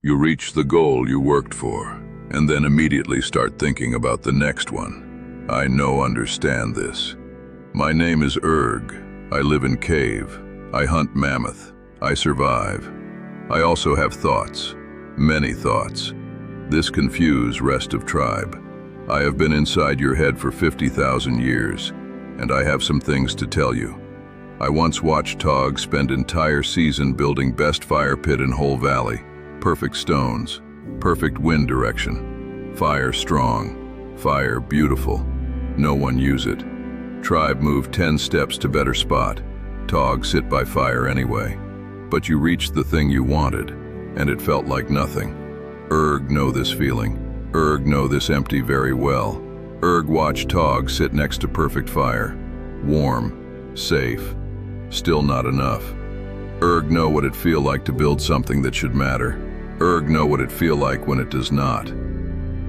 You reach the goal you worked for, and then immediately start thinking about the next one. I understand this. My name is Erg. I live in cave. I hunt mammoth. I survive. I also have thoughts. Many thoughts. This confuse rest of tribe. I have been inside your head for 50,000 years, and I have some things to tell you. I once watched Tog spend entire season building best fire pit in whole valley. Perfect stones, perfect wind direction. Fire strong, fire beautiful. No one use it. Tribe moved 10 steps to better spot. Tog sit by fire anyway. But you reached the thing you wanted, and it felt like nothing. Erg know this feeling. Erg know this empty very well. Erg watched Tog sit next to perfect fire. Warm, safe, still not enough. Erg know what it feel like to build something that should matter. Erg know what it feel like when it does not.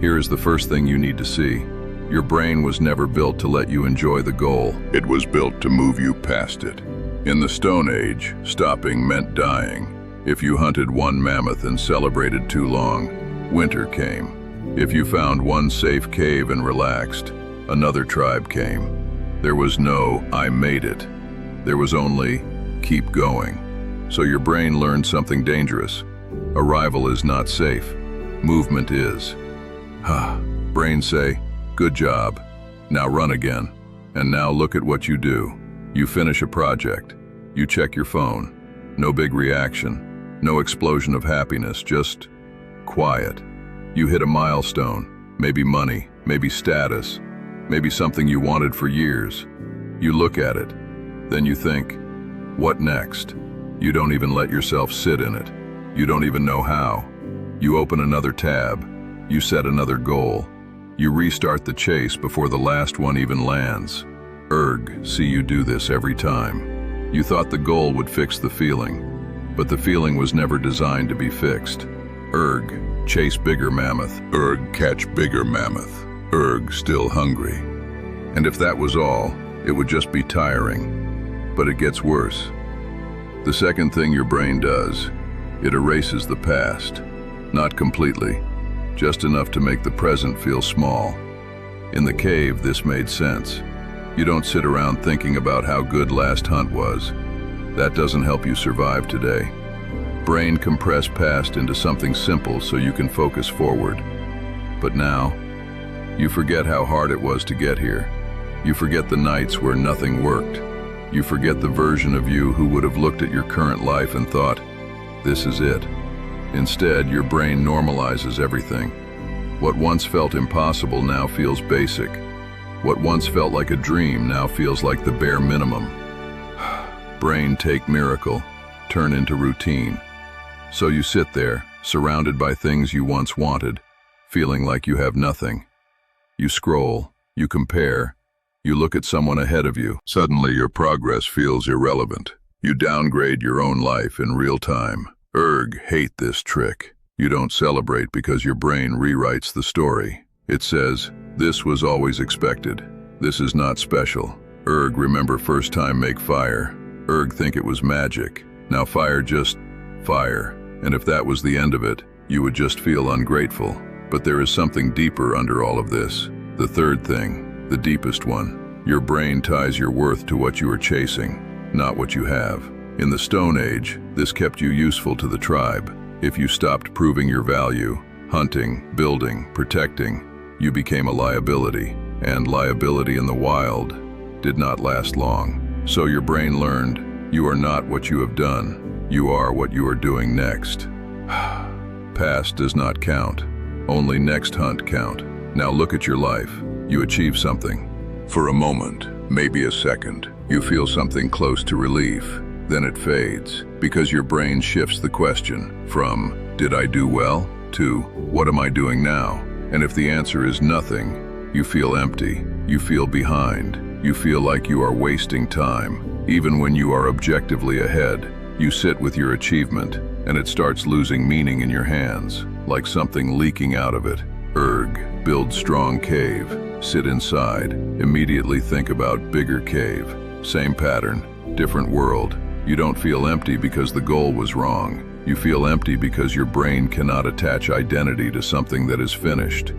Here is the first thing you need to see. Your brain was never built to let you enjoy the goal. It was built to move you past it. In the Stone Age, stopping meant dying. If you hunted one mammoth and celebrated too long, winter came. If you found one safe cave and relaxed, another tribe came. There was no, I made it. There was only, keep going. So your brain learned something dangerous. Arrival is not safe. Movement is. Brain say, good job. Now run again. And now look at what you do. You finish a project. You check your phone. No big reaction. No explosion of happiness, just quiet. You hit a milestone. Maybe money, maybe status, maybe something you wanted for years. You look at it. Then you think, what next? You don't even let yourself sit in it. You don't even know how. You open another tab. You set another goal. You restart the chase before the last one even lands. Erg, see you do this every time. You thought the goal would fix the feeling, but the feeling was never designed to be fixed. Erg, chase bigger mammoth. Erg, catch bigger mammoth. Erg, still hungry. And if that was all, it would just be tiring. But it gets worse. The second thing your brain does, it erases the past. Not completely, just enough to make the present feel small. In the cave, this made sense. You don't sit around thinking about how good last hunt was. That doesn't help you survive today. Brain compress past into something simple so you can focus forward. But now, you forget how hard it was to get here. You forget the nights where nothing worked. You forget the version of you who would have looked at your current life and thought, this is it. Instead, your brain normalizes everything. What once felt impossible now feels basic. What once felt like a dream now feels like the bare minimum. Brain take miracle, turn into routine. So you sit there, surrounded by things you once wanted, feeling like you have nothing. You scroll, you compare, you look at someone ahead of you. Suddenly your progress feels irrelevant. You downgrade your own life in real time. Erg, hate this trick. You don't celebrate because your brain rewrites the story. It says, this was always expected. This is not special. Erg, remember first time make fire. Erg, think it was magic. Now fire just fire. And if that was the end of it, you would just feel ungrateful. But there is something deeper under all of this. The third thing, the deepest one. Your brain ties your worth to what you are chasing, not what you have. In the Stone Age, this kept you useful to the tribe. If you stopped proving your value, hunting, building, protecting, you became a liability. And liability in the wild did not last long. So your brain learned, you are not what you have done. You are what you are doing next. Past does not count. Only next hunt count. Now look at your life. You achieve something. For a moment, maybe a second, you feel something close to relief. Then it fades, because your brain shifts the question from, did I do well, to, what am I doing now? And if the answer is nothing, you feel empty, you feel behind, you feel like you are wasting time. Even when you are objectively ahead, you sit with your achievement, and it starts losing meaning in your hands, like something leaking out of it. Erg, build strong cave, sit inside, immediately think about bigger cave. Same pattern, different world. You don't feel empty because the goal was wrong. You feel empty because your brain cannot attach identity to something that is finished.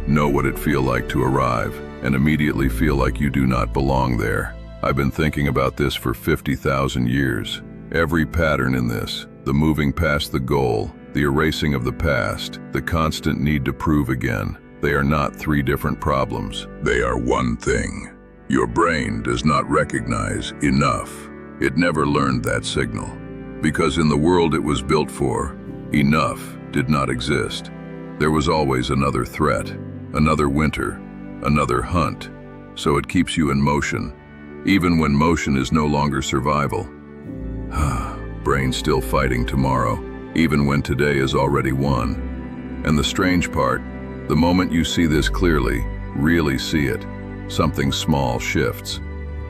Know what it feels like to arrive and immediately feel like you do not belong there. I've been thinking about this for 50,000 years. Every pattern in this, the moving past the goal, the erasing of the past, the constant need to prove again, they are not three different problems. They are one thing. Your brain does not recognize enough. It never learned that signal. Because in the world it was built for, enough did not exist. There was always another threat, another winter, another hunt. So it keeps you in motion, even when motion is no longer survival. Brain still fighting tomorrow, even when today is already won. And the strange part, the moment you see this clearly, really see it, something small shifts.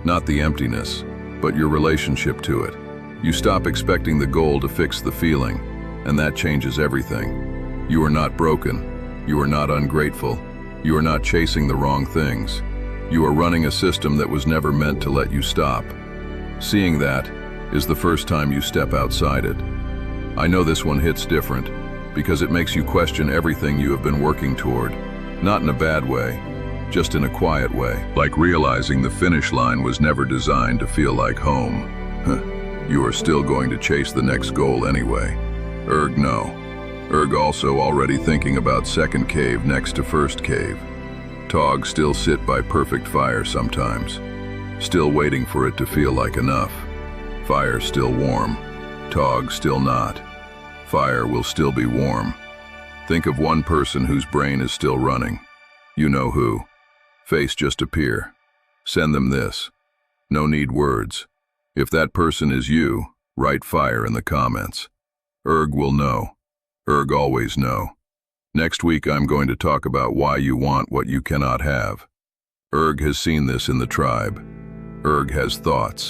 Not the emptiness, but your relationship to it. You stop expecting the goal to fix the feeling, and that changes everything. You are not broken. You are not ungrateful. You are not chasing the wrong things. You are running a system that was never meant to let you stop. Seeing that is the first time you step outside it. I know this one hits different, because it makes you question everything you have been working toward. Not in a bad way, just in a quiet way. Like realizing the finish line was never designed to feel like home. You are still going to chase the next goal anyway. No. Also already thinking about second cave next to first cave. Tog still sit by perfect fire sometimes. Still waiting for it to feel like enough. Fire still warm. Tog still not. Fire will still be warm. Think of one person whose brain is still running. You know who. Face just appear. Send them this. No need words. If that person is you, write fire in the comments. Will know. Always know. Next week I'm going to talk about why you want what you cannot have. Has seen this in the tribe. Has thoughts.